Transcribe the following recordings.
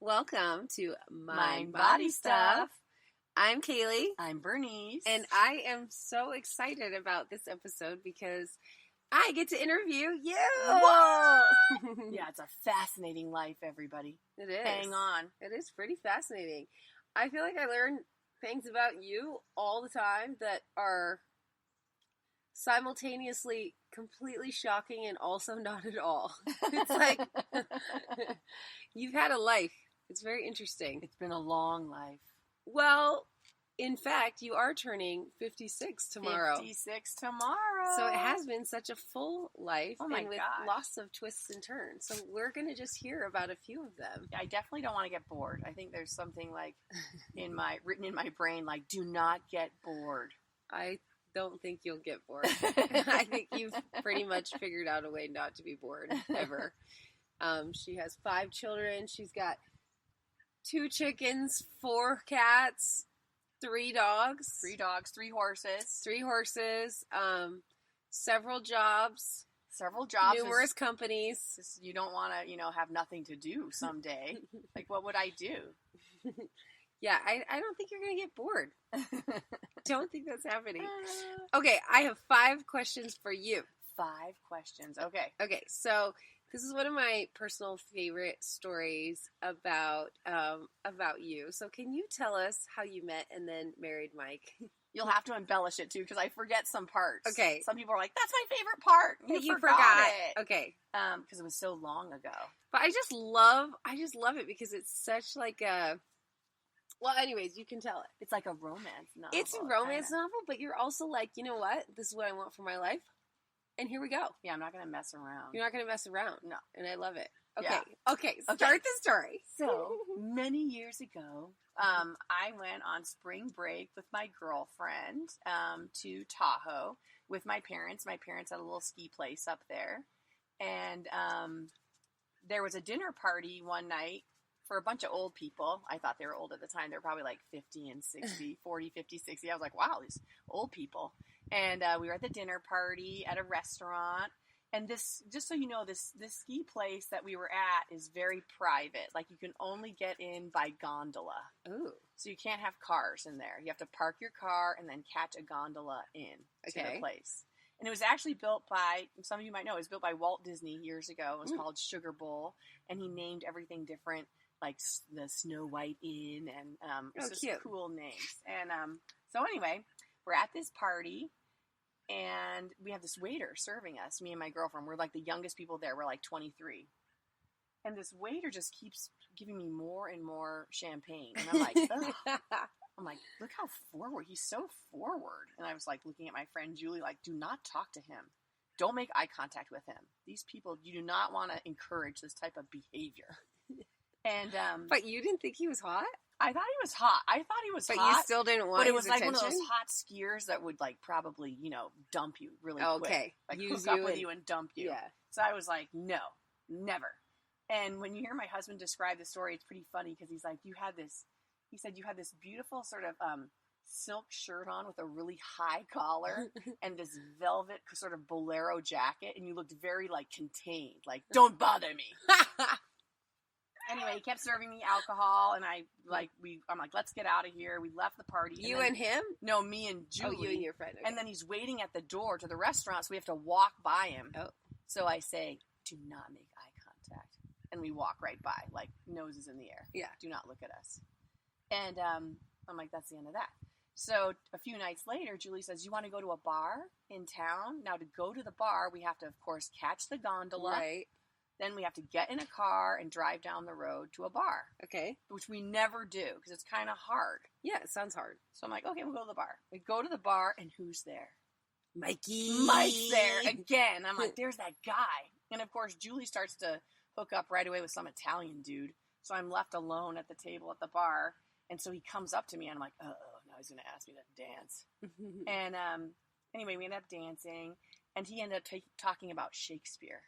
Welcome to Mind Body Stuff. I'm Kaylee. I'm Bernice. And I am so excited about this episode because I get to interview you. Whoa! Yeah, it's a fascinating life, everybody. It is. Hang on. It is pretty fascinating. I feel like I learn things about you all the time that are simultaneously completely shocking and also not at all. It's like you've had a life. It's very interesting. It's been a long life. Well, in fact, you are turning 56 tomorrow. 56 tomorrow. So it has been such a full life and with gosh. lots of twists and turns. So we're going to just hear about a few of them. I definitely don't want to get bored. I think there's something like written in my brain, like, do not get bored. I don't think you'll get bored. I think you've pretty much figured out a way not to be bored ever. She has 5 children. She's got 2 chickens, 4 cats, 3 dogs. 3 dogs, 3 horses. 3 horses, several jobs. Numerous companies. You don't want to, have nothing to do someday. Like, what would I do? Yeah, I don't think you're going to get bored. Don't think that's happening. Okay, I have 5 questions for you. 5 questions. Okay. Okay, so this is one of my personal favorite stories about you. So can you tell us how you met and then married Mike? You'll have to embellish it too, because I forget some parts. Okay. Some people are like, "That's my favorite part." You forgot it. Okay. Because it was so long ago. But I just love it because it's such like a. Well, anyways, you can tell it. It's like a romance novel. It's a romance novel, but you're also like, you know what? This is what I want for my life. And here we go. Yeah, I'm not going to mess around. You're not going to mess around. No. And I love it. Okay. Yeah. Okay. Start the story. So, many years ago, I went on spring break with my girlfriend to Tahoe with my parents. My parents had a little ski place up there. And there was a dinner party one night for a bunch of old people. I thought they were old at the time. They were probably like 50 and 60, 40, 50, 60. I was like, wow, these old people. And we were at the dinner party at a restaurant. And this, just so you know, this ski place that we were at is very private. Like, you can only get in by gondola. Ooh. So you can't have cars in there. You have to park your car and then catch a gondola in to the place. And it was actually built by, some of you might know, it was built by Walt Disney years ago. It was called Sugar Bowl. And he named everything different, like the Snow White Inn, and it's just cute. Cool names. And so anyway, we're at this party, and we have this waiter serving us, me and my girlfriend. We're like the youngest people there. We're like 23. And this waiter just keeps giving me more and more champagne. And I'm like, ugh. I'm like, look how forward. He's so forward. And I was like looking at my friend Julie, like, do not talk to him. Don't make eye contact with him. These people, you do not want to encourage this type of behavior. And But you didn't think he was hot? I thought he was hot. But you still didn't want his attention? But it was like one of those hot skiers that would like probably, dump you really quick. Okay. Like hook up with you and dump you. Yeah. So I was like, no, never. And when you hear my husband describe the story, it's pretty funny because he's like, he said you had this beautiful sort of silk shirt on with a really high collar and this velvet sort of bolero jacket, and you looked very like contained, like, don't bother me. Anyway, he kept serving me alcohol, and I'm like, let's get out of here. We left the party. You and him? No, me and Julie. Oh, you and your friend. Okay. And then he's waiting at the door to the restaurant, so we have to walk by him. Oh. So I say, do not make eye contact. And we walk right by, like noses in the air. Yeah. Do not look at us. And I'm like, that's the end of that. So a few nights later, Julie says, you want to go to a bar in town? Now, to go to the bar, we have to, of course, catch the gondola. Right. Then we have to get in a car and drive down the road to a bar. Okay. Which we never do because it's kind of hard. Yeah, it sounds hard. So I'm like, okay, we'll go to the bar. We go to the bar, and who's there? Mikey. Mike's there again. I'm like, there's that guy. And of course, Julie starts to hook up right away with some Italian dude. So I'm left alone at the table at the bar. And so he comes up to me, and I'm like, uh-oh, now he's going to ask me to dance. And anyway, we ended up dancing, and he ended up talking about Shakespeare.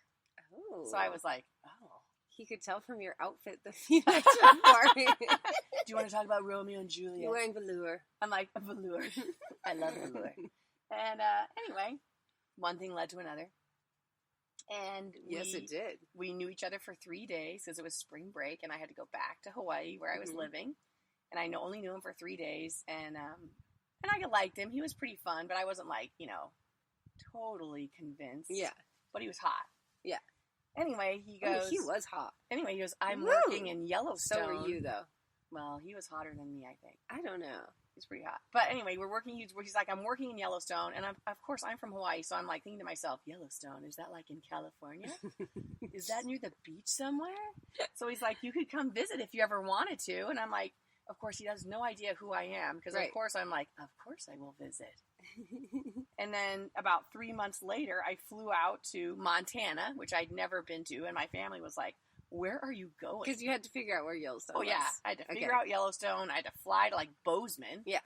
Oh. So I was like, oh. He could tell from your outfit the few nights before. Do you want to talk about Romeo and Juliet? You're wearing velour. I'm like, velour. I love velour. And anyway, one thing led to another. And Yes, it did. We knew each other for 3 days because it was spring break, and I had to go back to Hawaii where I was living. And I only knew him for 3 days, and I liked him. He was pretty fun, but I wasn't like, totally convinced. Yeah. But he was hot. Yeah. Anyway, he goes... he was hot. Anyway, he goes, I'm working in Yellowstone. So were you, though. Well, he was hotter than me, I think. I don't know. He's pretty hot. But anyway, we're working. He's like, I'm working in Yellowstone. And of course, I'm from Hawaii. So I'm like thinking to myself, Yellowstone, is that like in California? Is that near the beach somewhere? So he's like, you could come visit if you ever wanted to. And I'm like, of course, he has no idea who I am. Because of course, I'm like, of course I will visit. And then about 3 months later, I flew out to Montana, which I'd never been to. And my family was like, where are you going? Because you had to figure out where Yellowstone was. Oh, yeah. I had to figure out Yellowstone. I had to fly to, like, Bozeman. Yeah.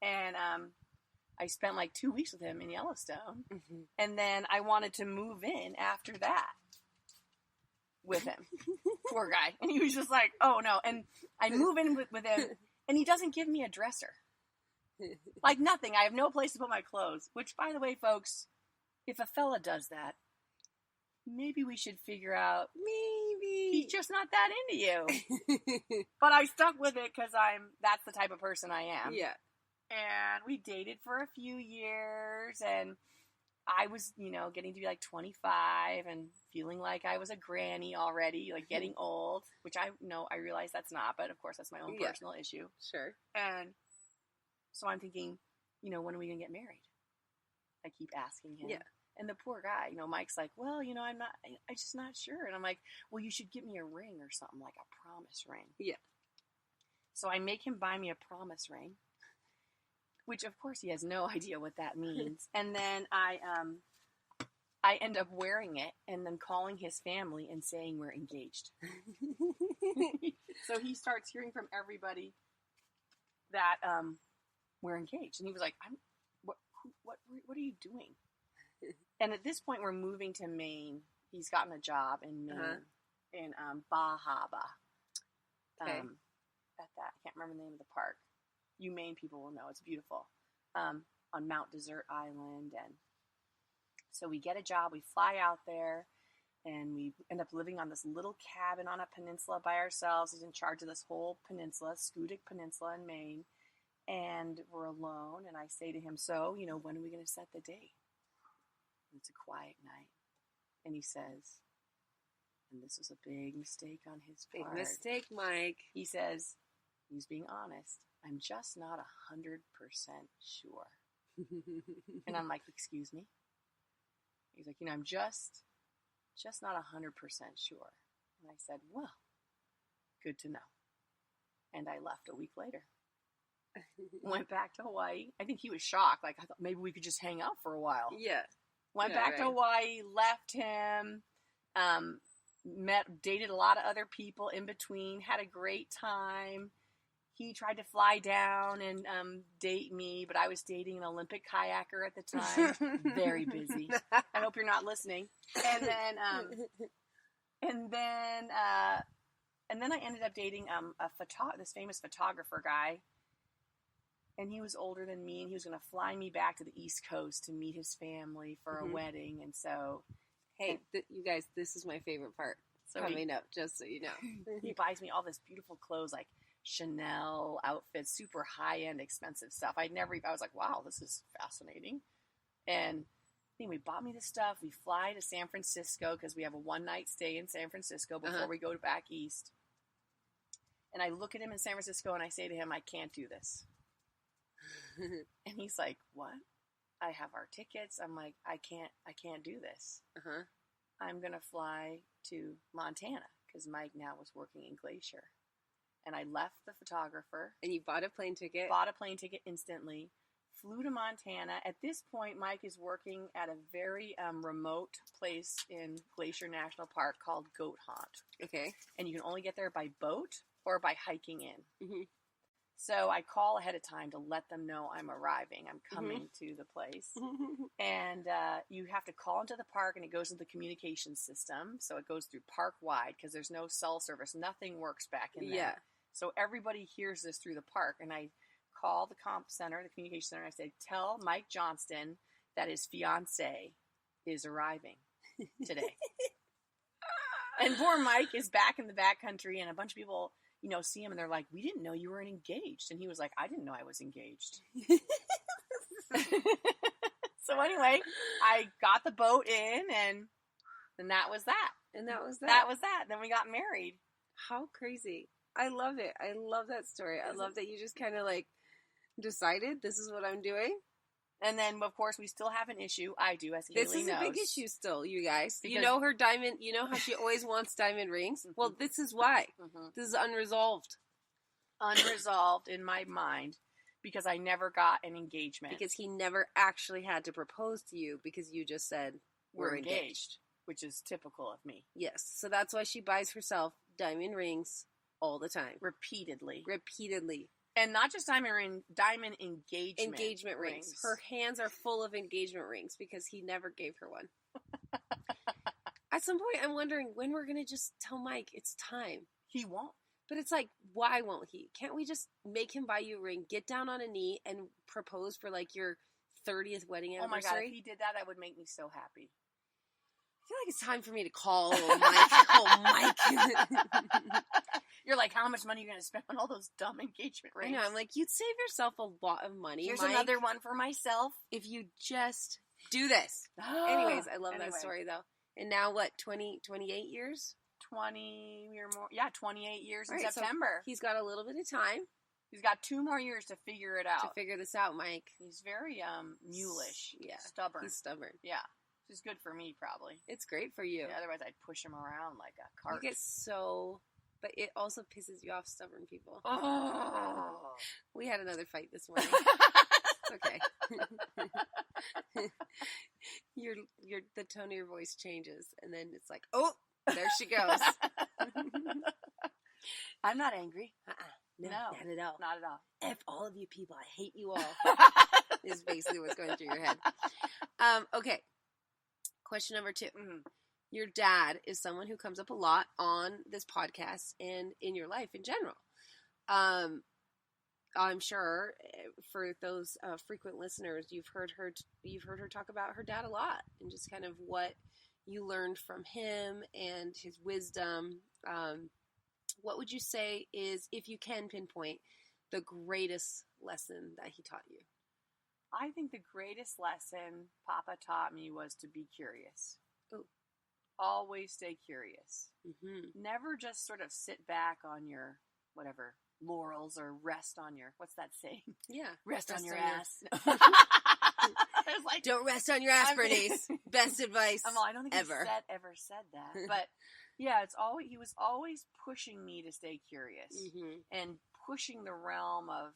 And I spent, like, 2 weeks with him in Yellowstone. Mm-hmm. And then I wanted to move in after that with him. Poor guy. And he was just like, oh, no. And I move in with him, and he doesn't give me a dresser. Like, nothing. I have no place to put my clothes. Which, by the way, folks, if a fella does that, maybe we should figure out... He's just not that into you. But I stuck with it because that's the type of person I am. Yeah. And we dated for a few years, and I was, getting to be like 25 and feeling like I was a granny already, like getting old, which I realize that's not, but of course that's my own personal issue. Sure. And so I'm thinking, when are we going to get married? I keep asking him. Yeah. And the poor guy, Mike's like, well, I'm just not sure. And I'm like, well, you should give me a ring or something, like a promise ring. Yeah. So I make him buy me a promise ring, which of course he has no idea what that means. And then I end up wearing it and then calling his family and saying we're engaged. So he starts hearing from everybody that we're engaged. And he was like, what are you doing? And at this point, we're moving to Maine. He's gotten a job in Maine, in Bahaba. Okay. At that, I can't remember the name of the park. You Maine people will know. It's beautiful. On Mount Desert Island. And so we get a job. We fly out there, and we end up living on this little cabin on a peninsula by ourselves. He's in charge of this whole peninsula, Schoodic Peninsula in Maine. And we're alone. And I say to him, so, when are we going to set the date? It's a quiet night. And he says, and this was a big mistake on his part. Big mistake, Mike. He says, he's being honest, I'm just not 100% sure. And I'm like, excuse me? He's like, I'm just not 100% sure. And I said, well, good to know. And I left a week later. Went back to Hawaii. I think he was shocked. Like, I thought maybe we could just hang out for a while. Yeah. Went back to Hawaii, left him, dated a lot of other people in between, had a great time. He tried to fly down and date me, but I was dating an Olympic kayaker at the time. Very busy. I hope you're not listening. And then I ended up dating this famous photographer guy. And he was older than me, and he was going to fly me back to the East Coast to meet his family for a wedding. And so, hey, you guys, this is my favorite part coming up, just so you know. He buys me all this beautiful clothes, like Chanel outfits, super high-end, expensive stuff. I was like, wow, this is fascinating. And anyway, bought me this stuff. We fly to San Francisco because we have a one-night stay in San Francisco before we go back east. And I look at him in San Francisco, and I say to him, I can't do this. And he's like, what? I have our tickets. I'm like, I can't do this. I'm going to fly to Montana because Mike now was working in Glacier. And I left the photographer. And you bought a plane ticket? Bought a plane ticket instantly. Flew to Montana. At this point, Mike is working at a very remote place in Glacier National Park called Goat Haunt. Okay. And you can only get there by boat or by hiking in. Mm-hmm. So I call ahead of time to let them know I'm arriving. I'm coming to the place. And you have to call into the park, and it goes into the communication system. So it goes through park-wide because there's no cell service. Nothing works back in there. Yeah. So everybody hears this through the park. And I call the comp center, the communication center, and I say, tell Mike Johnston that his fiancée is arriving. today. And poor Mike is back in the backcountry, and a bunch of people, see him, and they're like, we didn't know you were engaged. And he was like, I didn't know I was engaged. So anyway, I got the boat in, and that was that. And that was that. That was that. Then we got married. How crazy. I love it. I love that story. I love that you just kind of like decided this is what I'm doing. And then, of course, we still have an issue. I do, as Haley knows. This is a big issue still, you guys. Because, you know her diamond, you know how she always wants diamond rings? Mm-hmm. Well, this is why. Mm-hmm. This is unresolved. Unresolved in my mind because I never got an engagement. Because he never actually had to propose to you because you just said, we're engaged. Which is typical of me. Yes. So that's why she buys herself diamond rings all the time. Repeatedly. And not just diamond engagement rings. Her hands are full of engagement rings because he never gave her one. At some point, I'm wondering when we're going to just tell Mike it's time. He won't. But it's like, why won't he? Can't we just make him buy you a ring, get down on a knee, and propose for like your 30th wedding anniversary? Oh my God, if he did that would make me so happy. I feel like it's time for me to call Mike. Mike. You're like, how much money are you going to spend on all those dumb engagement rings? I know. I'm like, you'd save yourself a lot of money. Here's Mike, another one for myself. If you just do this. Anyways, I love that story, though. And now, what, 28 years? 20 or more. Yeah, 28 years in September. So he's got a little bit of time. He's got 2 more years to figure it out. To figure this out, Mike. He's very mulish. Yeah. Stubborn. He's stubborn. Yeah. Which is good for me, probably. It's great for you. Yeah, otherwise I'd push him around like a cart. You get so... But it also pisses you off, stubborn people. Oh. We had another fight this morning. It's okay. The tone of your voice changes, and then it's like, oh, there she goes. I'm not angry. No, not at all. Not at all. F all of you people. I hate you all. Is basically what's going through your head. Okay. Question number 2. Mm-hmm. Your dad is someone who comes up a lot on this podcast and in your life in general. I'm sure for those frequent listeners, you've heard her talk about her dad a lot and just kind of what you learned from him and his wisdom. What would you say is, if you can pinpoint, the greatest lesson that he taught you? I think the greatest lesson Papa taught me was to be curious. Ooh. Always stay curious. Mm-hmm. Never just sort of sit back on your, whatever, laurels or rest on your, what's that saying? Yeah. Rest on your ass. Like, don't rest on your ass, Bernice. Best advice I don't think ever. He ever said that. But yeah, he was always pushing me to stay curious and pushing the realm of,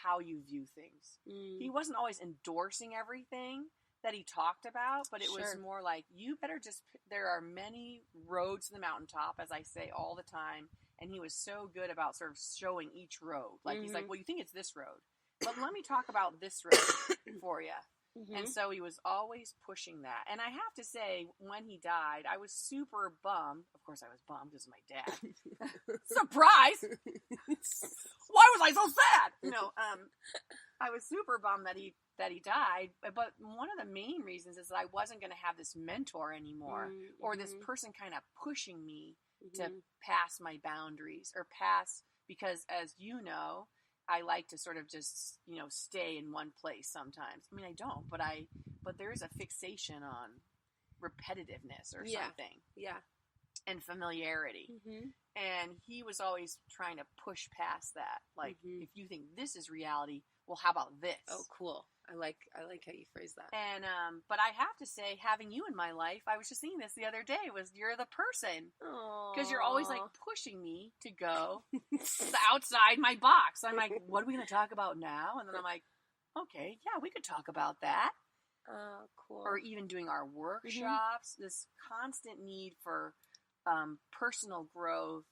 how you view things. Mm. He wasn't always endorsing everything that he talked about, but it was more like, you better there are many roads to the mountaintop, as I say all the time, and he was so good about sort of showing each road. Like, he's like, well, you think it's this road, but let me talk about this road for you. Mm-hmm. And so he was always pushing that. And I have to say, when he died, I was super bummed. Of course, I was bummed because of my dad. Surprise! Why was I so sad? I was super bummed that he died. But one of the main reasons is that I wasn't going to have this mentor anymore, or this person kind of pushing me to pass my boundaries or because, as you know, I like to sort of just, stay in one place sometimes. I mean, I don't, but there is a fixation on repetitiveness or something. Yeah. And familiarity. Mm-hmm. And he was always trying to push past that. Like, if you think this is reality, well, how about this? Oh, cool. I like how you phrase that. And, but I have to say, having you in my life, I was just thinking this the other day, you're the person. Because you're always like pushing me to go outside my box. I'm like, what are we going to talk about now? And then I'm like, okay, yeah, we could talk about that. Cool. Or even doing our workshops, this constant need for personal growth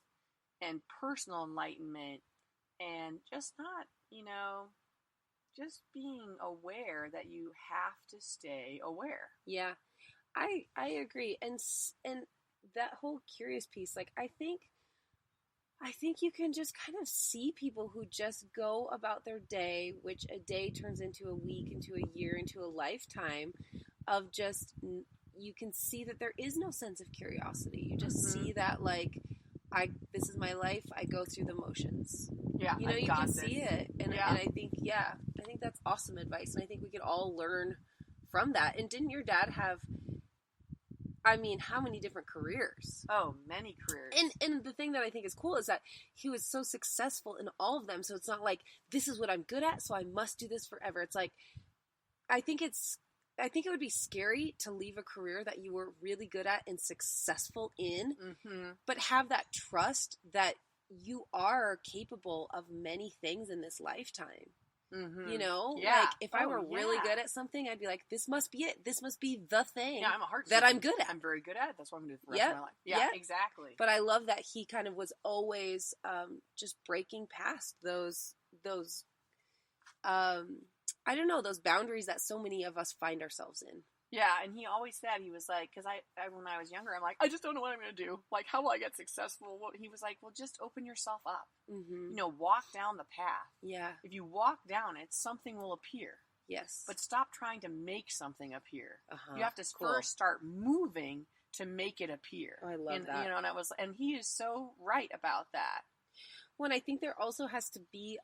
and personal enlightenment, and just not, just being aware that you have to stay aware. Yeah, I agree. And that whole curious piece, like, I think you can just kind of see people who just go about their day, which a day turns into a week, into a year, into a lifetime of just you can see that there is no sense of curiosity. You just Mm-hmm. see that, like, this is my life. I go through the motions. Yeah, You know, I you got can this. see it. And I think, I think that's awesome advice. And I think we could all learn from that. And didn't your dad have, I mean, how many different careers? Oh, many careers. And the thing that I think is cool is that he was so successful in all of them. So it's not like, this is what I'm good at, so I must do this forever. It's like, I think it would be scary to leave a career that you were really good at and successful in, Mm-hmm. but have that trust that you are capable of many things in this lifetime. Mm-hmm. You know, Yeah. like if I were really good at something, I'd be like, this must be it. This must be the thing Yeah, I'm a heart that I'm surgeon. good at. I'm very good at it. That's what I'm going to do for the rest of my life. Yeah, Yep. exactly. But I love that he kind of was always just breaking past those I don't know, those boundaries that so many of us find ourselves in. Yeah, and he always said, he was like, because I when I was younger, I'm like, I just don't know what I'm going to do. Like, how will I get successful? He was like, well, just open yourself up. Mm-hmm. You know, walk down the path. Yeah. If you walk down it, something will appear. Yes. But stop trying to make something appear. Uh-huh. You have to first start moving to make it appear. Oh, I love that. You know, and he is so right about that. Well, I think there also has to be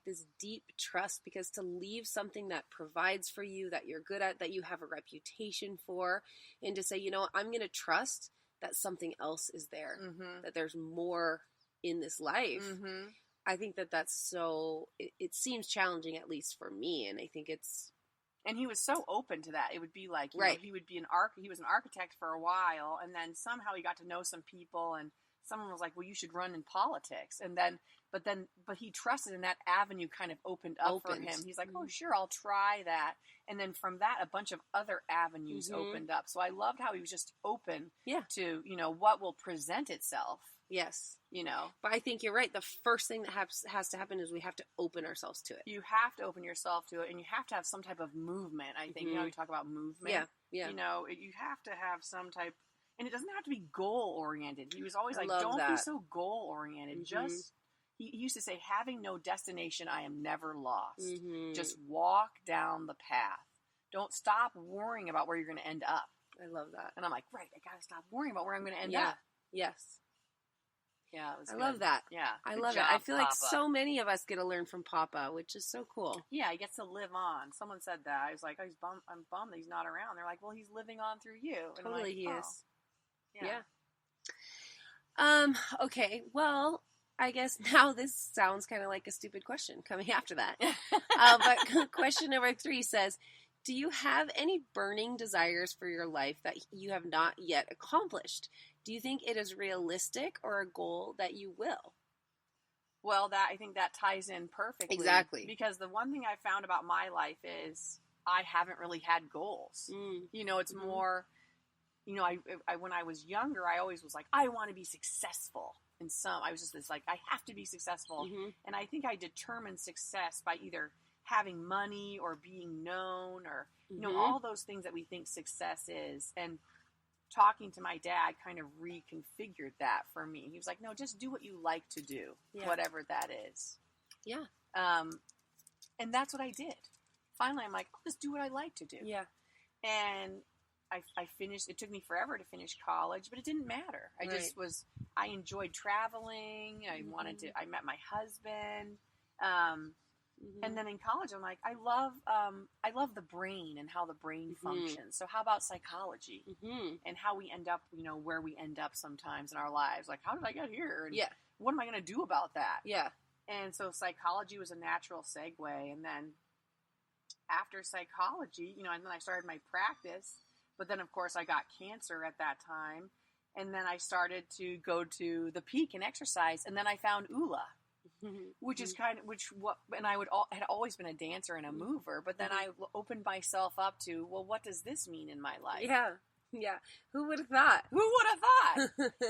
this deep trust, because to leave something that provides for you, that you're good at, that you have a reputation for, and to say, you know, I'm going to trust that something else is there, Mm-hmm. that there's more in this life. Mm-hmm. I think that's so, it seems challenging, at least for me, and I think it's... And he was so open to that. It would be like, you right. know, he would be he was an architect for a while, and then somehow he got to know some people, and someone was like, well, you should run in politics. But he trusted, and that avenue kind of opened up for him. He's like, oh, sure, I'll try that. And then from that, a bunch of other avenues opened up. So I loved how he was just open to, you know, what will present itself. Yes. You know. But I think you're right. The first thing that has to happen is we have to open ourselves to it. You have to open yourself to it, and you have to have some type of movement, I think. You know, we talk about movement. Yeah, yeah. You know, you have to have some type... And it doesn't have to be goal-oriented. He was always like, don't be so goal-oriented. Mm-hmm. Just, he used to say, having no destination, I am never lost. Mm-hmm. Just walk down the path. Don't stop worrying about where you're going to end up. I love that. And I'm like, right, I got to stop worrying about where I'm going to end up. Yes. Yeah, it was I good. love that. Yeah. I love it. I feel like so many of us get to learn from Papa, which is so cool. Yeah, he gets to live on. Someone said that. I was like, I'm bummed that he's not around. They're like, well, he's living on through you. And totally, like, he is. Yeah. Okay. Well, I guess now this sounds kind of like a stupid question coming after that. But question number 3 says, do you have any burning desires for your life that you have not yet accomplished? Do you think it is realistic or a goal that you will? Well, I think that ties in perfectly. Exactly. Because the one thing I found about my life is I haven't really had goals. You know, it's more... You know, I when I was younger, I always was like, I want to be successful in I was just this like, I have to be successful. And I think I determined success by either having money or being known or, you know, all those things that we think success is. And talking to my dad kind of reconfigured that for me. He was like, no, just do what you like to do, whatever that is. Yeah. And that's what I did. Finally, I'm like, I'll just do what I like to do. Yeah. And I finished, it took me forever to finish college, but it didn't matter. I enjoyed traveling. I met my husband. And then in college, I'm like, I love the brain and how the brain functions. So how about psychology and how we end up, you know, where we end up sometimes in our lives? Like, how did I get here? And what am I going to do about that? Yeah. And so psychology was a natural segue. And then after psychology, you know, and then I started my practice. But then, of course, I got cancer at that time. And then I started to go to the peak and exercise. And then I found OULA, which is and I had always been a dancer and a mover. But then I opened myself up to, well, what does this mean in my life? Yeah. Yeah. Who would have thought?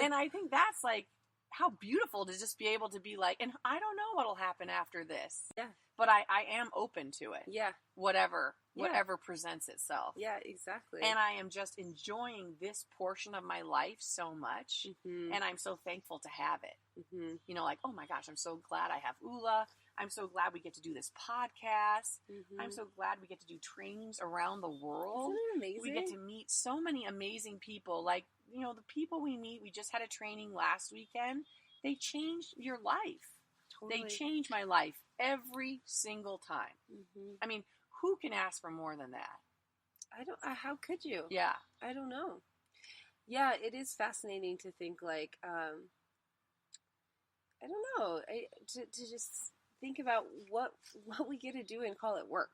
And I think that's like, how beautiful to just be able to be like, and I don't know what'll happen after this. Yeah. But I am open to it. Yeah. Whatever presents itself. Yeah, exactly. And I am just enjoying this portion of my life so much. And I'm so thankful to have it. You know, like, oh my gosh, I'm so glad I have OULA. I'm so glad we get to do this podcast. Mm-hmm. I'm so glad we get to do trainings around the world. Isn't it amazing? We get to meet so many amazing people. Like, you know, the people we meet, we just had a training last weekend. They change your life. Totally. They change my life every single time. Mm-hmm. I mean, who can ask for more than that? How could you? Yeah. I don't know. Yeah, it is fascinating to think like, I don't know, to just think about what we get to do and call it work.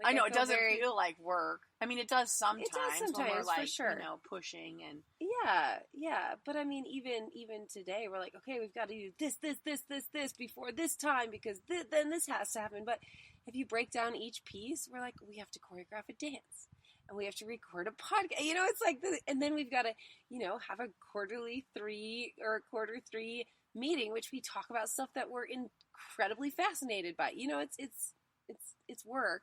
Like, I know it doesn't very, feel like work. I mean, it does sometimes. When we're like, for sure. you know, pushing and yeah. But I mean, even today, we're like, okay, we've got to do this before this time because then this has to happen. But if you break down each piece, we're like, we have to choreograph a dance. And we have to record a podcast. You know, it's like, and then we've got to, you know, have a quarter 3 meeting, which we talk about stuff that we're incredibly fascinated by. You know, it's work.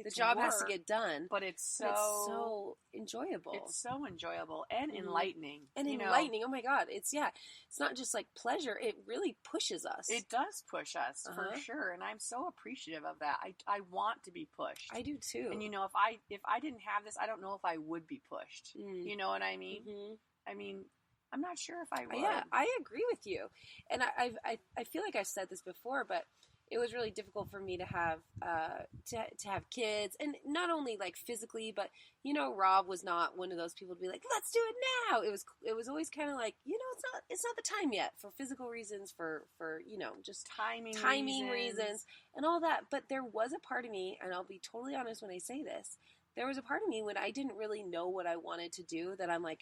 The job has to get done, but it's so enjoyable. It's so enjoyable and enlightening. And enlightening. Oh my God. It's not just like pleasure. It really pushes us. It does push us for sure. And I'm so appreciative of that. I want to be pushed. I do too. And you know, if I didn't have this, I don't know if I would be pushed. You know what I mean? Mm-hmm. I mean, I'm not sure if I would. Yeah, I agree with you. And I feel like I've said this before, but it was really difficult for me to have to have kids, and not only like physically, but you know, Rob was not one of those people to be like, let's do it now. It was always kind of like, you know, it's not the time yet for physical reasons, for you know, just timing reasons and all that. But there was a part of me, and I'll be totally honest when I say this, there was a part of me when I didn't really know what I wanted to do, that I'm like,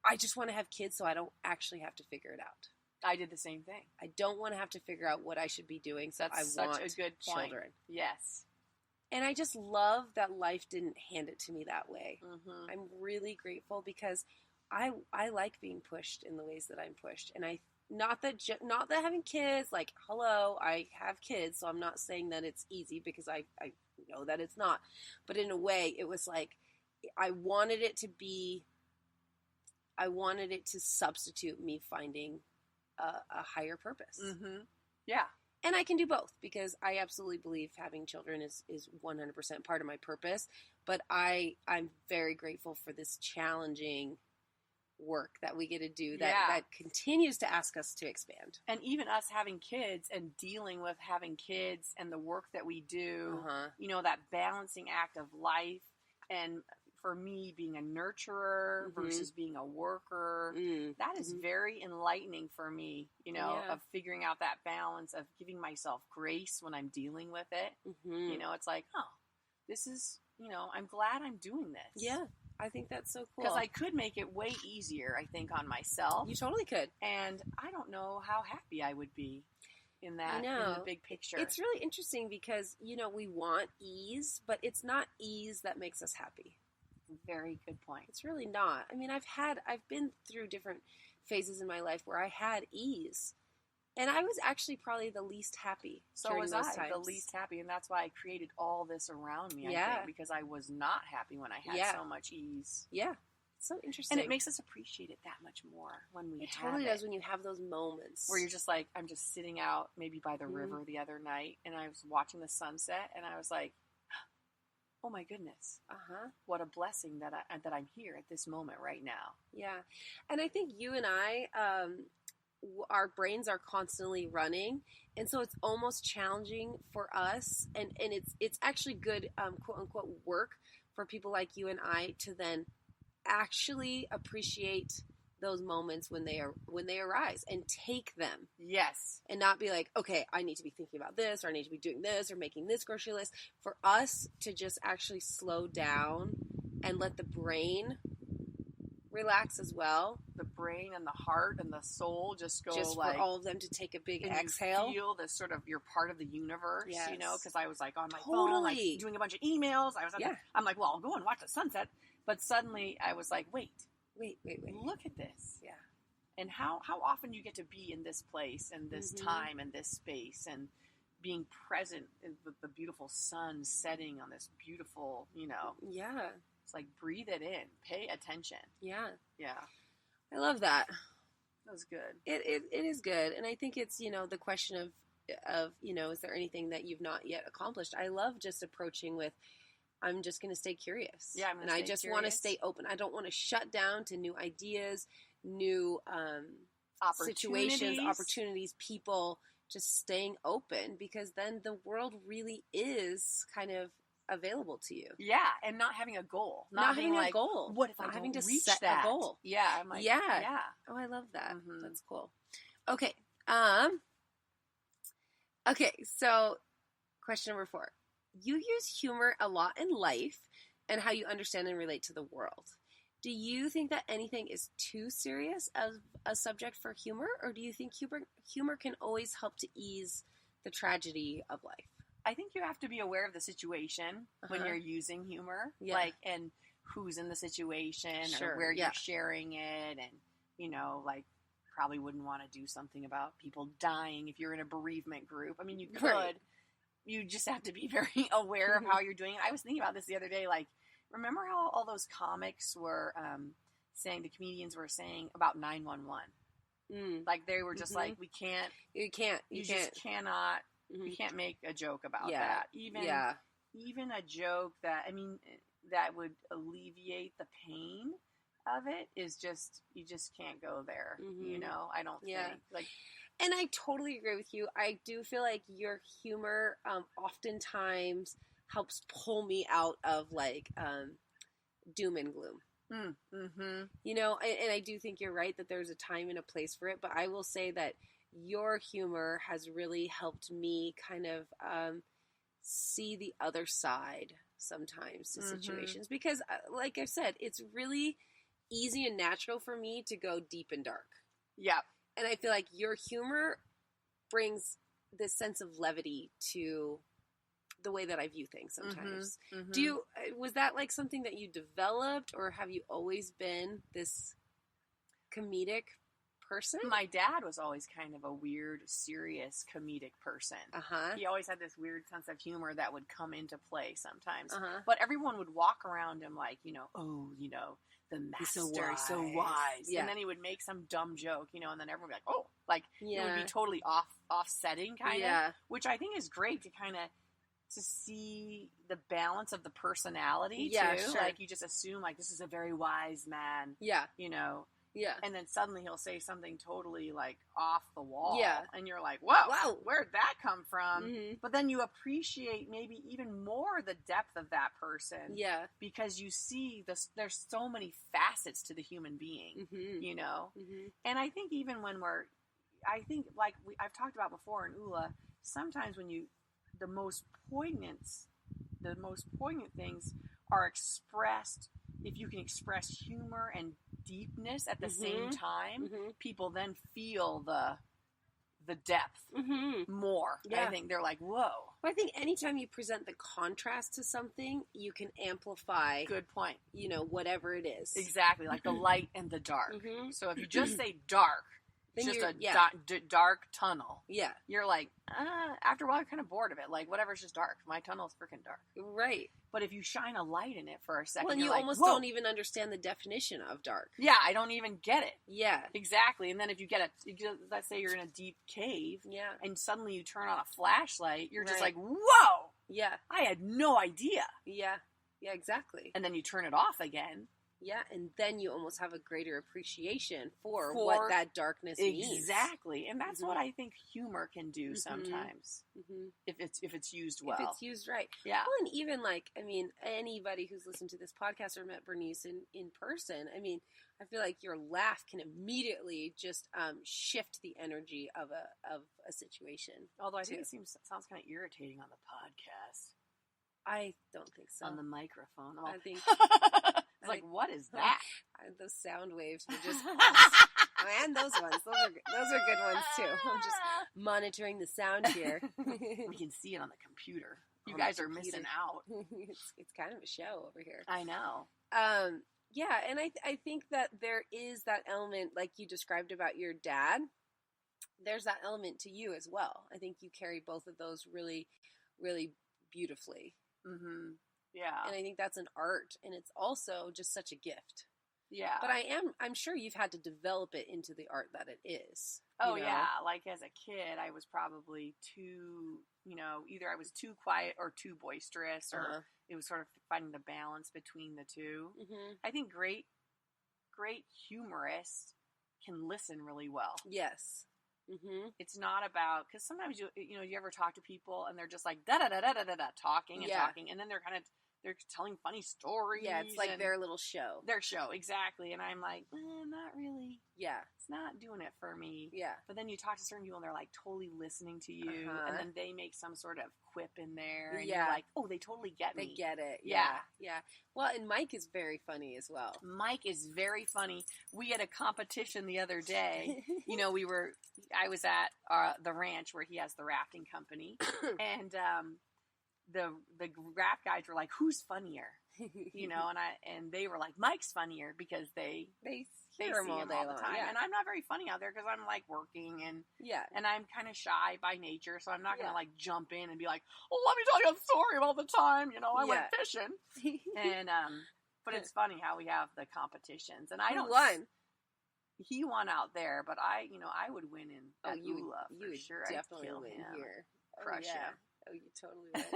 I just want to have kids so I don't actually have to figure it out. I did the same thing. I don't want to have to figure out what I should be doing. So That's I want such a good point. Children. Yes. And I just love that life didn't hand it to me that way. Mm-hmm. I'm really grateful because I like being pushed in the ways that I'm pushed. And not that having kids, like, hello, I have kids, so I'm not saying that it's easy, because I know that it's not. But in a way, it was like, I wanted it to substitute me finding a higher purpose. Mm-hmm. Yeah. And I can do both, because I absolutely believe having children is 100% part of my purpose. But I'm very grateful for this challenging work that we get to do that continues to ask us to expand. And even us having kids and dealing with having kids and the work that we do, you know, that balancing act of life, and for me, being a nurturer versus being a worker, that is very enlightening for me, you know, of figuring out that balance of giving myself grace when I'm dealing with it. You know, it's like, oh, this is, you know, I'm glad I'm doing this. Yeah, I think that's so cool. Because I could make it way easier, I think, on myself. You totally could. And I don't know how happy I would be in that, in the big picture. It's really interesting because, you know, we want ease, but it's not ease that makes us happy. Very good point. It's really not. I mean, I've been through different phases in my life where I had ease, and I was actually probably the least happy. So was I, the least happy, and that's why I created all this around me. I think, because I was not happy when I had so much ease. Yeah, it's so interesting, and it makes us appreciate it that much more when we. It totally does when you have those moments where you're just like, I'm just sitting out maybe by the river the other night, and I was watching the sunset, and I was like, oh my goodness. What a blessing that I'm here at this moment right now. Yeah. And I think you and I, our brains are constantly running. And so it's almost challenging for us. And it's actually good, quote unquote, work for people like you and I to then actually appreciate those moments when they arise and take them. Yes. And not be like, okay, I need to be thinking about this, or I need to be doing this, or making this grocery list. For us to just actually slow down and let the brain relax as well. The brain and the heart and the soul just go, just like, for all of them to take a big exhale. You feel this sort of, you're part of the universe, you know, because I was like on my phone, like doing a bunch of emails. I was I'm like, well, I'll go and watch the sunset. But suddenly I was like, wait. Look at this. Yeah. And how often you get to be in this place and this time and this space and being present in the beautiful sun setting on this beautiful, you know. Yeah. It's like, breathe it in. Pay attention. Yeah. Yeah. I love that. That was good. It is good. And I think it's, you know, the question of of, is there anything that you've not yet accomplished? I love just approaching with, I'm just going to stay curious. Yeah, and I just want to stay open. I don't want to shut down to new ideas, new situations, opportunities, people, just staying open, because then the world really is kind of available to you. Yeah, and not having a goal. Not having a goal. What if I having don't to reach set that? a goal? Yeah, I'm like, yeah. Yeah. Oh, I love that. Mm-hmm. That's cool. Okay. Okay, so question number 4. You use humor a lot in life and how you understand and relate to the world. Do you think that anything is too serious of a subject for humor, or do you think humor can always help to ease the tragedy of life? I think you have to be aware of the situation when you're using humor, like, and who's in the situation or where you're sharing it, and, like, probably wouldn't want to do something about people dying if you're in a bereavement group. I mean, you could. Right. You just have to be very aware of how you're doing it. I was thinking about this the other day, like, remember how all those comics were saying, the comedians were saying about 911? Like, they were just like, you just cannot, you can't make a joke about that. Even a joke that, I mean, that would alleviate the pain of it is just, you just can't go there, I don't think. Like, and I totally agree with you. I do feel like your humor oftentimes helps pull me out of, like, doom and gloom. Mm-hmm. And I do think you're right that there's a time and a place for it, but I will say that your humor has really helped me kind of see the other side sometimes to situations, because, like I said, it's really easy and natural for me to go deep and dark. Yeah. And I feel like your humor brings this sense of levity to the way that I view things sometimes. Was that like something that you developed, or have you always been this comedic person? My dad was always kind of a weird, serious, comedic person. He always had this weird sense of humor that would come into play sometimes. But everyone would walk around him like, the master, so wise. Yeah. And then he would make some dumb joke, and then everyone would be like, oh, like, it would be totally offsetting kind of, which I think is great to kind of, to see the balance of the personality too. Sure. Like, you just assume, like, this is a very wise man. Yeah. Yeah. And then suddenly he'll say something totally, like, off the wall. Yeah. And you're like, whoa, where'd that come from? But then you appreciate maybe even more the depth of that person. Yeah. Because you see there's so many facets to the human being, And I think even when like I've talked about before in OULA, sometimes when the most poignant things are expressed, if you can express humor and deepness at the same time, people then feel the depth more. I think they're like, whoa. Well, I think anytime you present the contrast to something, you can amplify. Good point. Whatever it is. Exactly, like the light and the dark. So if you just say dark, it's then just a dark tunnel. Yeah. You're like, after a while, you're kind of bored of it. Like, whatever's just dark. My tunnel's freaking dark. Right. But if you shine a light in it for a second, well, you like, almost whoa. don't even understand the definition of dark. Yeah, I don't even get it. Yeah. Exactly. And then if you let's say you're in a deep cave. Yeah. And suddenly you turn on a flashlight, you're just Right. like, whoa. Yeah. I had no idea. Yeah. Yeah, exactly. And then you turn it off again. Yeah, and then you almost have a greater appreciation for what that darkness means. Exactly, and that's what I think humor can do sometimes, if it's used well. If it's used right. Yeah. Well, and even anybody who's listened to this podcast or met Bernice in person, I feel like your laugh can immediately just shift the energy of a situation. Although I think it sounds kind of irritating on the podcast. I don't think so. On the microphone. I think... It's like, what is that? Those sound waves were just... and those ones. Those are good ones, too. I'm just monitoring the sound here. We can see it on the computer. You guys are missing out. It's kind of a show over here. I know. Yeah, and I think that there is that element, like you described about your dad. There's that element to you as well. I think you carry both of those really, really beautifully. Yeah. And I think that's an art, and it's also just such a gift. Yeah. But I'm sure you've had to develop it into the art that it is. Oh, you know? yeah. Like, as a kid, I was probably too, either I was too quiet or too boisterous, or it was sort of finding the balance between the two. Mm-hmm. I think great humorists can listen really well. Yes. Mm-hmm. It's not about, because sometimes you ever talk to people and they're just like da da da da da da talking and talking, and then they're telling funny stories. Yeah, it's like their little show. Their show, exactly. And I'm like, not really. Yeah. It's not doing it for me. Yeah. But then you talk to certain people and they're like totally listening to you, and then they make some sort of quip in there, and you're like, oh, they totally get me. They get it. Yeah. Yeah. Well, and Mike is very funny as well. Mike is very funny. We had a competition the other day. I was at the ranch where he has the rafting company, and the raft guys were like, who's funnier? And they were like, Mike's funnier, because they see him all the time. Yeah. And I'm not very funny out there because I'm like working and I'm kind of shy by nature, so I'm not gonna like jump in and be like, oh, let me tell you a story about the time I went fishing. And but it's funny how we have the competitions, and I don't. Who won? He won out there, but I would win in OULA for sure. Definitely I'd kill win him. here. Crush him. Oh, you totally would.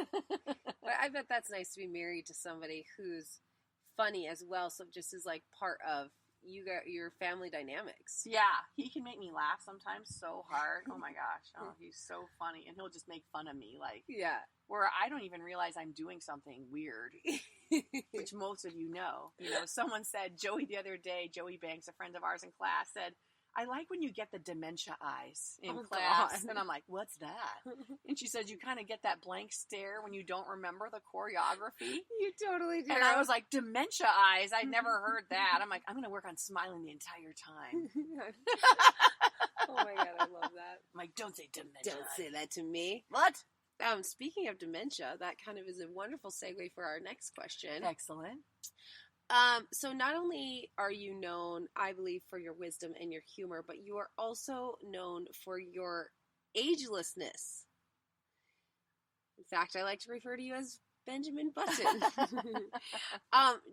But I bet that's nice to be married to somebody who's funny as well. So it just is like part of your family dynamics. Yeah, he can make me laugh sometimes so hard. Oh my gosh, he's so funny, and he'll just make fun of me, like where I don't even realize I'm doing something weird, which most of you know. Someone said, Joey Banks, a friend of ours in class, said, I like when you get the dementia eyes in class. God. And I'm like, what's that? And she says, you kind of get that blank stare when you don't remember the choreography. You totally do. And I was like, dementia eyes? I'd never heard that. I'm like, I'm going to work on smiling the entire time. Oh my God, I love that. I'm like, don't say dementia. Don't say that to me. What? Speaking of dementia, that kind of is a wonderful segue for our next question. Excellent. So not only are you known, I believe, for your wisdom and your humor, but you are also known for your agelessness. In fact, I like to refer to you as Benjamin Button.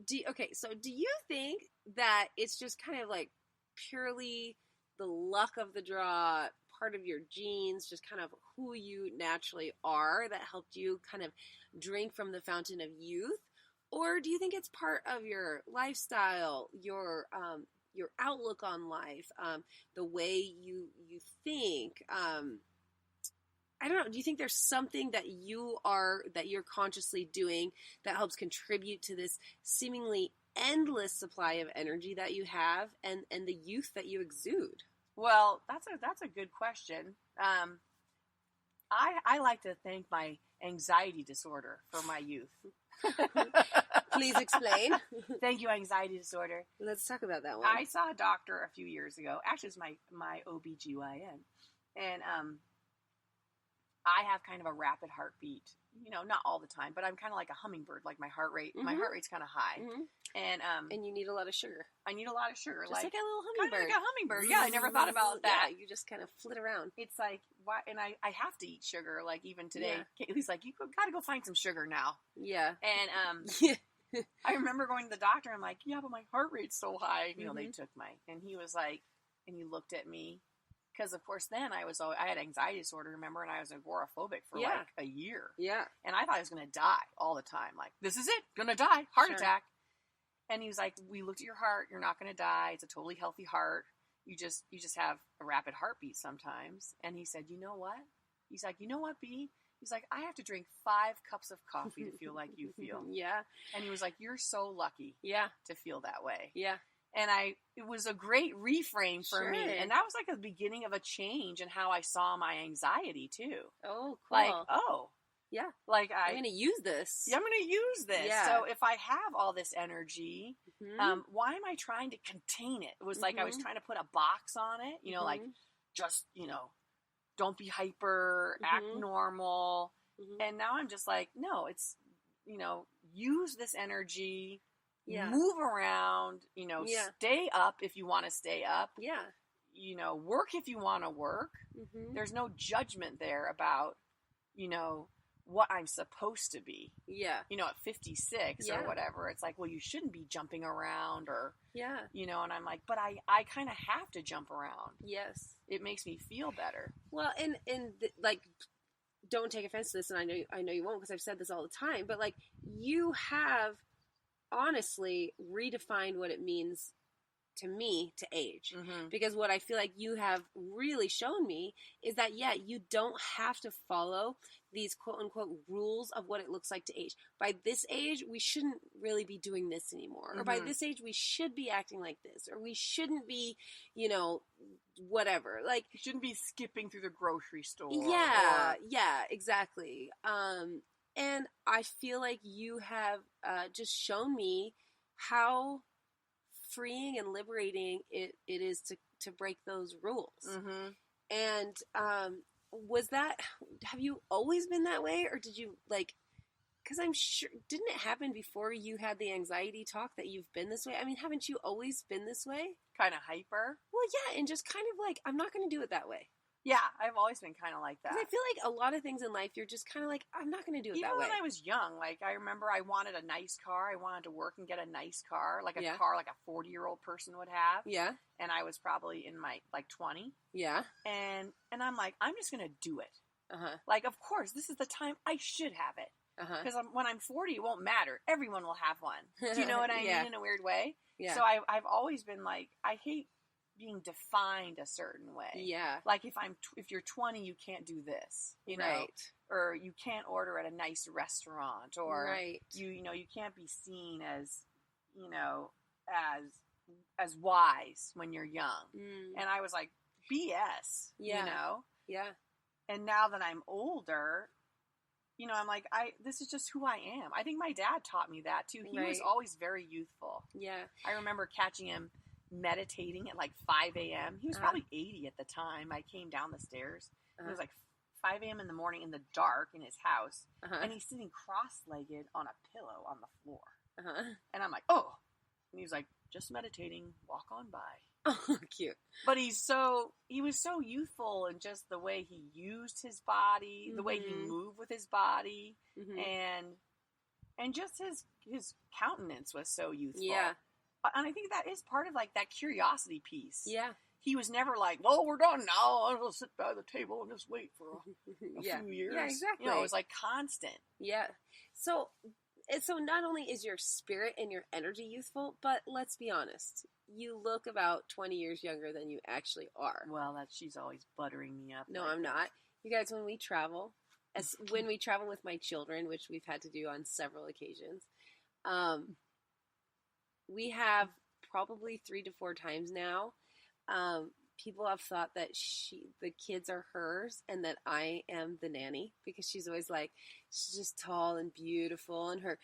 Do you think that it's just kind of like purely the luck of the draw, part of your genes, just kind of who you naturally are that helped you kind of drink from the fountain of youth? Or do you think it's part of your lifestyle, your outlook on life, the way you think? I don't know. Do you think there's something that you're consciously doing that helps contribute to this seemingly endless supply of energy that you have and the youth that you exude? Well, that's a good question. I like to thank my anxiety disorder for my youth. Please explain. Thank you, anxiety disorder. Let's talk about that one. I saw a doctor a few years ago. Actually, it's my OBGYN. And I have kind of a rapid heartbeat. Not all the time, but I'm kind of like a hummingbird. Like my heart rate's kind of high. Mm-hmm. And you need a lot of sugar. I need a lot of sugar. Just like a little hummingbird. Kind of like a hummingbird. Yeah, I never thought about that. Yeah, you just kind of flit around. It's like, why? And I have to eat sugar. Like even today, Kaylee's like, you got to go find some sugar now. Yeah. And I remember going to the doctor. I'm like, yeah, but my heart rate's so high. They took and he was like, and he looked at me. Because, of course, then I had anxiety disorder, remember, and I was agoraphobic for like a year. Yeah. And I thought I was going to die all the time. Like, this is it. Going to die. Heart attack. And he was like, we looked at your heart. You're not going to die. It's a totally healthy heart. You just have a rapid heartbeat sometimes. And he said, you know what? He's like, you know what, B? He's like, I have to drink 5 cups of coffee to feel like you feel. Yeah. And he was like, you're so lucky to feel that way. Yeah. And it was a great reframe for me. And that was like the beginning of a change in how I saw my anxiety too. Oh, cool. Like, yeah. Like I'm going to use this. Yeah, I'm going to use this. Yeah. So if I have all this energy, why am I trying to contain it? It was like I was trying to put a box on it, like just, don't be hyper, act normal. And now I'm just like, no, it's, use this energy. Yeah. Move around, stay up if you want to stay up. Yeah. Work if you want to work. There's no judgment there about, what I'm supposed to be. Yeah. You know, at 56 or whatever, it's like, well, you shouldn't be jumping around or, you know, and I'm like, but I kind of have to jump around. Yes. It makes me feel better. Well, and like, don't take offense to this, and I know you won't because I've said this all the time, but like, you have honestly redefined what it means to me to age. Because what I feel like you have really shown me is that, you don't have to follow these quote unquote rules of what it looks like to age. By this age, we shouldn't really be doing this anymore. Or by this age, we should be acting like this. Or we shouldn't be, you know, whatever. Like, you shouldn't be skipping through the grocery store. Yeah, exactly. And I feel like you have just shown me how freeing and liberating it is to break those rules. And have you always been that way, or did you, like, because I'm sure, didn't it happen before you had the anxiety talk that you've been this way? I mean, haven't you always been this way? Kind of hyper? Well, yeah, and just kind of like, I'm not going to do it that way. Yeah, I've always been kind of like that. I feel like a lot of things in life, you're just kind of like, I'm not going to do it that way. Even when I was young, like, I remember I wanted a nice car. I wanted to work and get a nice car, like a car like a 40-year-old person would have. Yeah. And I was probably in my, like, 20. Yeah. And I'm like, I'm just going to do it. Like, of course, this is the time I should have it. Because when I'm 40, it won't matter. Everyone will have one. Do you know what I mean in a weird way? Yeah. So I've always been like, I hate being defined a certain way. Yeah. Like, if you're 20, you can't do this, you know, or you can't order at a nice restaurant, or you know, you can't be seen as, you know, as wise when you're young. And I was like, BS, you know? Yeah. And now that I'm older, you know, I'm like, this is just who I am. I think my dad taught me that too. He was always very youthful. Yeah. I remember catching him meditating at like 5 a.m. He was probably 80 at the time. I came down the stairs. It was like 5 a.m. in the morning in the dark in his house. And he's sitting cross-legged on a pillow on the floor. And I'm like, oh. And he was like, just meditating, walk on by. Oh, cute. But he was so youthful, and just the way he used his body, the way he moved with his body, and just his countenance was so youthful. Yeah. And I think that is part of, like, that curiosity piece. Yeah. He was never like, well, we're done now. I'm going to sit by the table and just wait for a few years. Yeah, exactly. You know, it was, like, constant. Yeah. So not only is your spirit and your energy youthful, but let's be honest. You look about 20 years younger than you actually are. Well, she's always buttering me up. No, like I'm not. You guys, when we travel with my children, which we've had to do on several occasions, we have probably 3 to 4 times now. People have thought that the kids are hers and that I am the nanny, because she's always like, she's just tall and beautiful and her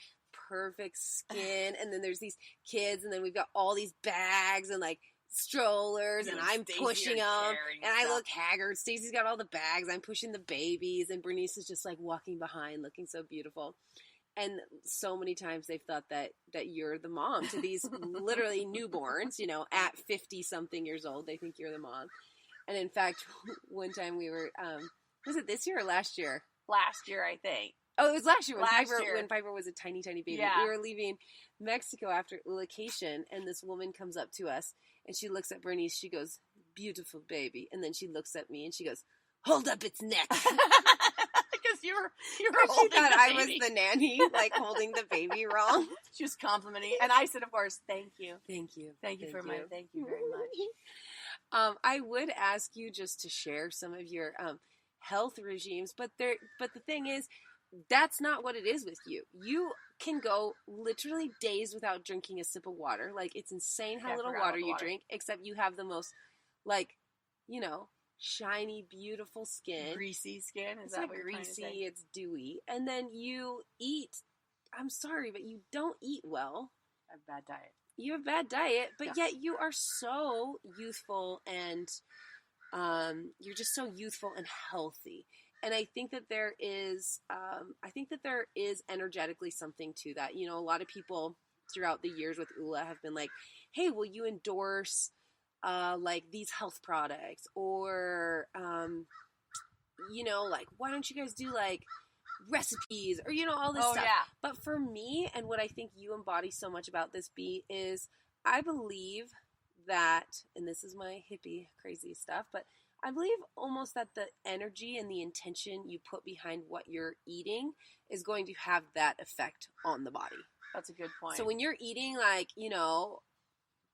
perfect skin. And then there's these kids, and then we've got all these bags and like strollers, and I'm pushing them, and I look haggard. Stacey's got all the bags. I'm pushing the babies, and Bernice is just like walking behind, looking so beautiful. And so many times they've thought that you're the mom to these literally newborns, you know, at 50-something years old. They think you're the mom. And in fact, one time we were, was it this year or last year? Last year, I think. Oh, it was last year when Piper was a tiny, tiny baby. Yeah. We were leaving Mexico after vacation, and this woman comes up to us, and she looks at Bernice. She goes, beautiful baby. And then she looks at me, and she goes, hold up its neck. You were holding she thought I was the nanny, like holding the baby wrong. She was complimenting, and I said, of course, thank you, thank you very much. I would ask you just to share some of your health regimes, but the thing is, that's not what it is with you. You can go literally days without drinking a sip of water. Like, it's insane how little water you drink, except you have the most, like, you know, shiny, beautiful skin. Greasy skin? Is that what you're trying to say? Greasy, it's dewy. And then you eat, I'm sorry, but you don't eat well. I have a bad diet. You have a bad diet, but yet you are so youthful, and you're just so youthful and healthy. And I think that there is energetically something to that. You know, a lot of people throughout the years with OULA have been like, hey, will you endorse like these health products, or, you know, like, why don't you guys do like recipes or, all this stuff. Yeah. But for me, and what I think you embody so much about this beat is I believe that, and this is my hippie crazy stuff, but I believe almost that the energy and the intention you put behind what you're eating is going to have that effect on the body. That's a good point. So when you're eating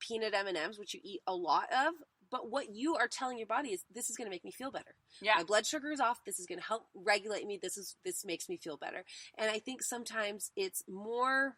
peanut M&Ms, which you eat a lot of, but what you are telling your body is, this is going to make me feel better. Yeah. My blood sugar is off. This is going to help regulate me. This makes me feel better. And I think sometimes it's more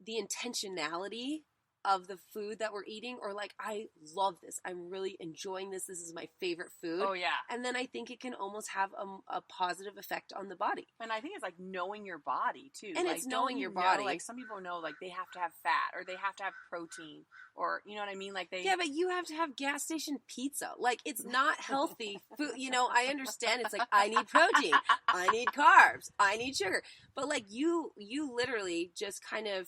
the intentionality of the food that we're eating, or like, I love this. I'm really enjoying this. This is my favorite food. Oh, yeah. And then I think it can almost have a positive effect on the body. And I think it's like knowing your body too. And like, it's knowing your body. Like some people know like they have to have fat or they have to have protein or, you know what I mean? Like Yeah, but you have to have gas station pizza. Like, it's not healthy food. I understand it's like, I need protein. I need carbs. I need sugar. But like you literally just kind of,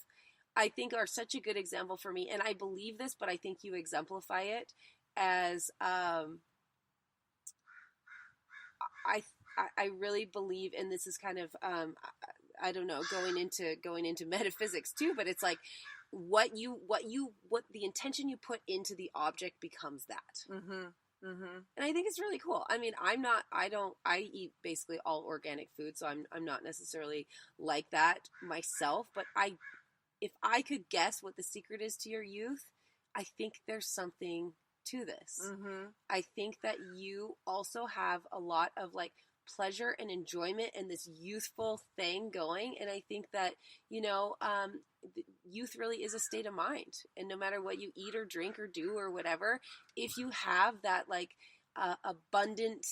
I think, are such a good example for me. And I believe this, but I think you exemplify it as, I really believe, and this is kind of, I don't know, going into metaphysics too, but it's like, what the intention you put into the object becomes that. Mm-hmm. Mm-hmm. And I think it's really cool. I mean, I eat basically all organic food, so I'm not necessarily like that myself, but if I could guess what the secret is to your youth, I think there's something to this. Mm-hmm. I think that you also have a lot of like pleasure and enjoyment and this youthful thing going. And I think that, youth really is a state of mind. And no matter what you eat or drink or do or whatever, if you have that like abundant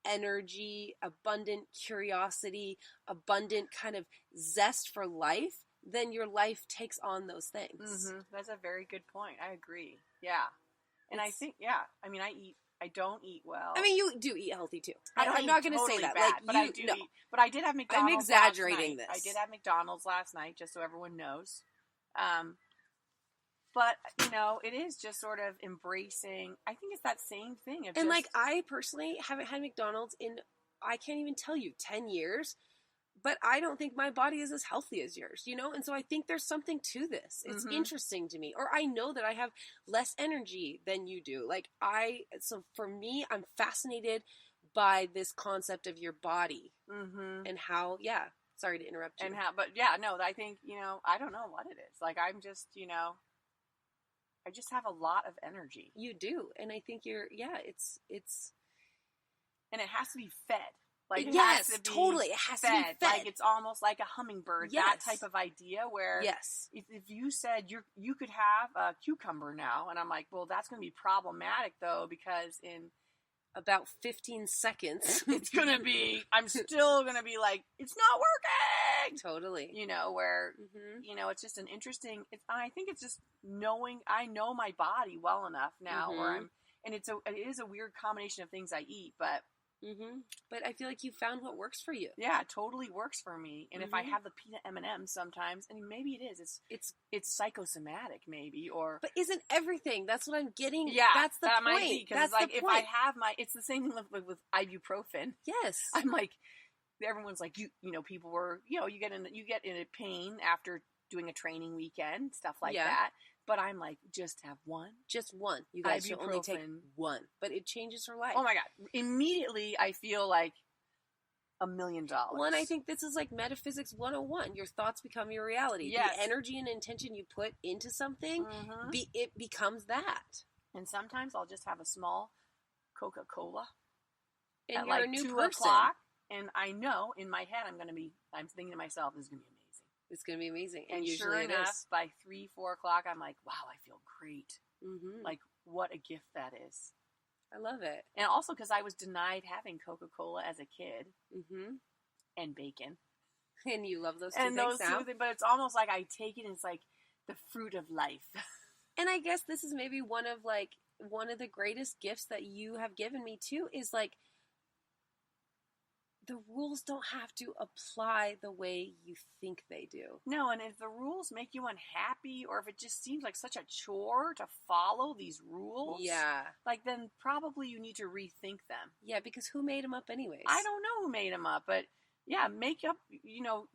energy, abundant curiosity, abundant kind of zest for life, then your life takes on those things. Mm-hmm. That's a very good point. I agree. Yeah. And I think, I mean, I don't eat well. I mean, you do eat healthy too. I'm not going to say that. Bad, like, but I do eat. But I did have McDonald's. I'm exaggerating last night. this. I did have McDonald's last night, just so everyone knows. But, it is just sort of embracing, I think it's that same thing. And like, I personally haven't had McDonald's in, I can't even tell you, 10 years. But I don't think my body is as healthy as yours, And so I think there's something to this. It's interesting to me. Or I know that I have less energy than you do. So for me, I'm fascinated by this concept of your body and how, sorry to interrupt you. And how, I think, I don't know what it is. Like, I'm just, I just have a lot of energy. You do. And I think it's. And it has to be fed. Like, it yes, has to be totally. It has fed. to be fed. Like, it's almost like a hummingbird. Yes. That type of idea where if you said you could have a cucumber now, and I'm like, well, that's going to be problematic, though, because in about 15 seconds, it's going to be, I'm still going to be like, it's not working! Totally. Where, it's just an interesting, I think it's just knowing, I know my body well enough now where and it is a weird combination of things I eat, but but I feel like you found what works for you. Yeah, it totally works for me. And if I have the peanut M&Ms sometimes, and maybe it is. It's psychosomatic, maybe, or. But isn't everything? That's what I'm getting. Yeah, that's the that point. Might be, that's like the if point. I have it's the same thing with ibuprofen. Yes, I'm like, everyone's like, people were, you get in a pain after doing a training weekend, stuff like that. But I'm like, just have one. Just one. You guys should only take one. But it changes her life. Oh my God. Immediately, I feel like $1 million. Well, and I think this is like metaphysics 101. Your thoughts become your reality. Yes. The energy and intention you put into something, it becomes that. And sometimes I'll just have a small Coca-Cola and at you're like a new 2 person. o'clock. And I know in my head, I'm thinking to myself, this is going to be amazing. It's going to be amazing. And usually sure enough, it is. by 3, 4 o'clock, I'm like, wow, I feel great. Mm-hmm. Like, what a gift that is. I love it. And also because I was denied having Coca-Cola as a kid. Mm-hmm. And bacon. And you love those two things now? But it's almost like I take it and it's like the fruit of life. And I guess this is maybe one of the greatest gifts that you have given me too, is like, the rules don't have to apply the way you think they do. No, and if the rules make you unhappy, or if it just seems like such a chore to follow these rules, then probably you need to rethink them. Yeah, because who made them up anyways? I don't know who made them up, but Yeah, make up,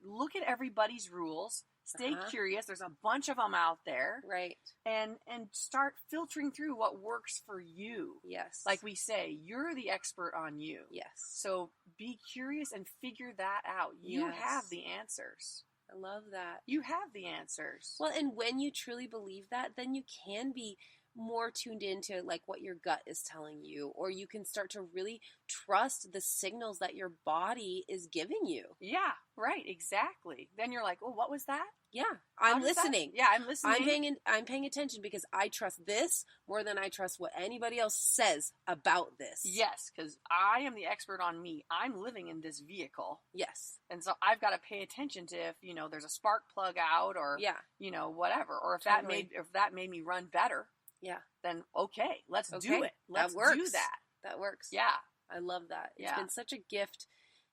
look at everybody's rules. Stay Uh-huh. curious. There's a bunch of them out there. Right. And start filtering through what works for you. Yes. Like we say, you're the expert on you. Yes. So be curious and figure that out. You Yes. have the answers. I love that. You have the answers. Well, and when you truly believe that, then you can be more tuned into like what your gut is telling you, or you can start to really trust the signals that your body is giving you. Yeah, right, exactly. Then you're like, well, what was that? Yeah, How I'm does that- listening. Yeah, I'm listening. I'm paying attention because I trust this more than I trust what anybody else says about this. Yes, because I am the expert on me. I'm living in this vehicle. Yes. And so I've got to pay attention to if, there's a spark plug out or, Yeah. Whatever. Or if Totally. that made me run better, Yeah. then okay, let's do Okay. it. Let's That works. do that. That works. Yeah. I love that. It's Yeah. been such a gift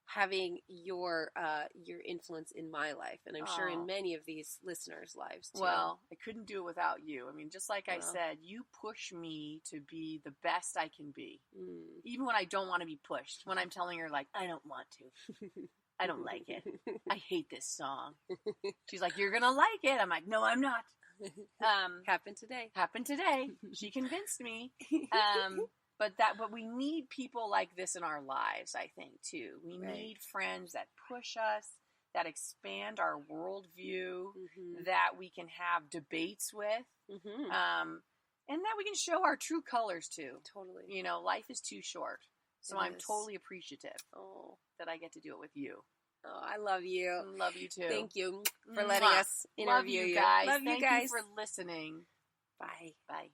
having your influence in my life, and I'm sure in many of these listeners' lives too. Well, I couldn't do it without you. I mean, just like I Well. said, you push me to be the best I can be. Mm. Even when I don't want to be pushed. When I'm telling her, like, I don't want to. I don't like it. I hate this song. She's like, you're going to like it. I'm like, no, I'm not. Happened today. Happened today. She convinced me. But we need people like this in our lives, I think, too. We Right. need friends that push us, that expand our worldview, Mm-hmm. that we can have debates with, Mm-hmm. and that we can show our true colors to. Totally. Life is too short. So It I'm is. totally appreciative Oh, that I get to do it with you. I love you. Love you too. Thank you for letting Mwah. us Love interview you guys. Love Thank you guys. you for listening. Bye. Bye.